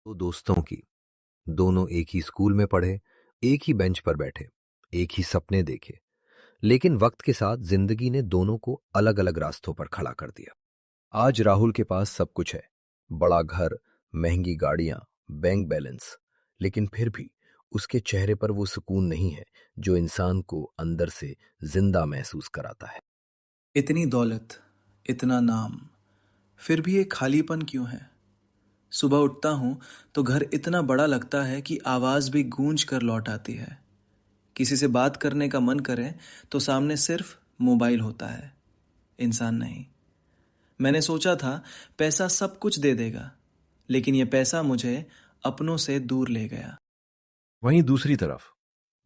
दो दोस्तों की। दोनों एक ही स्कूल में पढ़े, एक ही बेंच पर बैठे, एक ही सपने देखे। लेकिन वक्त के साथ जिंदगी ने दोनों को अलग अलग रास्तों पर खड़ा कर दिया। आज राहुल के पास सब कुछ है, बड़ा घर, महंगी गाड़ियां, बैंक बैलेंस। लेकिन फिर भी उसके चेहरे पर वो सुकून नहीं है जो इंसान को अंदर से जिंदा महसूस कराता है। इतनी दौलत, इतना नाम, फिर भी एक खालीपन क्यों है? सुबह उठता हूं तो घर इतना बड़ा लगता है कि आवाज भी गूंज कर लौट आती है। किसी से बात करने का मन करे तो सामने सिर्फ मोबाइल होता है, इंसान नहीं। मैंने सोचा था पैसा सब कुछ दे देगा, लेकिन यह पैसा मुझे अपनों से दूर ले गया। वहीं दूसरी तरफ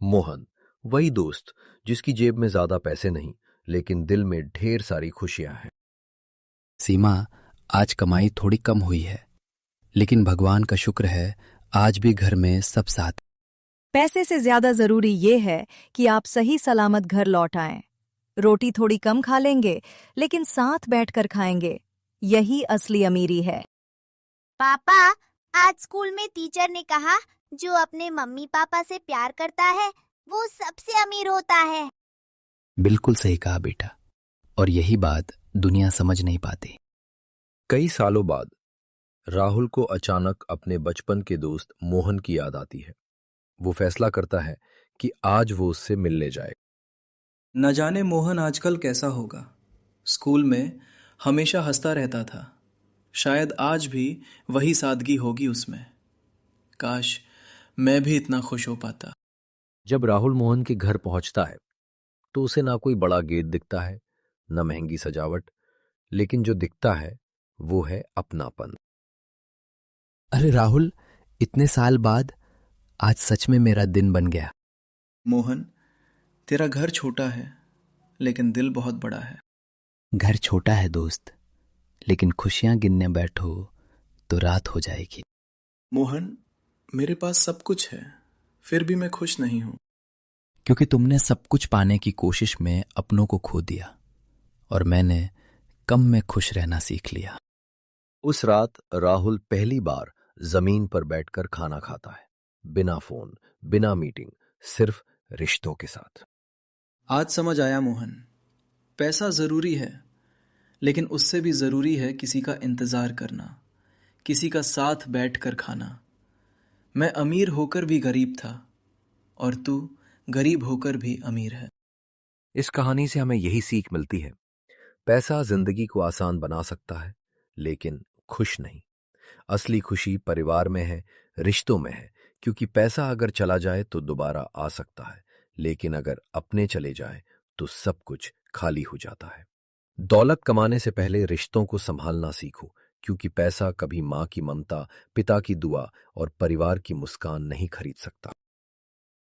मोहन, वही दोस्त जिसकी जेब में ज्यादा पैसे नहीं, लेकिन दिल में ढेर सारी खुशियां हैं। सीमा, आज कमाई थोड़ी कम हुई है, लेकिन भगवान का शुक्र है आज भी घर में सब साथ। पैसे से ज्यादा जरूरी ये है कि आप सही सलामत घर लौट आएं। रोटी थोड़ी कम खा लेंगे, लेकिन साथ बैठकर खाएंगे। यही असली अमीरी है। पापा, आज स्कूल में टीचर ने कहा जो अपने मम्मी पापा से प्यार करता है वो सबसे अमीर होता है। बिल्कुल सही कहा बेटा, और यही बात दुनिया समझ नहीं पाती। कई सालों बाद राहुल को अचानक अपने बचपन के दोस्त मोहन की याद आती है। वो फैसला करता है कि आज वो उससे मिलने जाए। न जाने मोहन आजकल कैसा होगा। स्कूल में हमेशा हंसता रहता था, शायद आज भी वही सादगी होगी उसमें। काश मैं भी इतना खुश हो पाता। जब राहुल मोहन के घर पहुंचता है तो उसे ना कोई बड़ा गेट दिखता है, न महंगी सजावट, लेकिन जो दिखता है वो है अपनापन। अरे राहुल, इतने साल बाद आज सच में मेरा दिन बन गया। मोहन, तेरा घर छोटा है लेकिन दिल बहुत बड़ा है। घर छोटा है दोस्त, लेकिन खुशियां गिनने बैठो तो रात हो जाएगी। मोहन, मेरे पास सब कुछ है, फिर भी मैं खुश नहीं हूं। क्योंकि तुमने सब कुछ पाने की कोशिश में अपनों को खो दिया, और मैंने कम में खुश रहना सीख लिया। उस रात राहुल पहली बार जमीन पर बैठकर खाना खाता है, बिना फोन, बिना मीटिंग, सिर्फ रिश्तों के साथ। आज समझ आया मोहन, पैसा जरूरी है, लेकिन उससे भी जरूरी है किसी का इंतजार करना, किसी का साथ बैठकर खाना। मैं अमीर होकर भी गरीब था, और तू गरीब होकर भी अमीर है। इस कहानी से हमें यही सीख मिलती है, पैसा जिंदगी को आसान बना सकता है, लेकिन खुश नहीं। असली खुशी परिवार में है, रिश्तों में है, क्योंकि पैसा अगर चला जाए तो दोबारा आ सकता है, लेकिन अगर अपने चले जाए तो सब कुछ खाली हो जाता है। दौलत कमाने से पहले रिश्तों को संभालना सीखो, क्योंकि पैसा कभी माँ की ममता, पिता की दुआ और परिवार की मुस्कान नहीं खरीद सकता।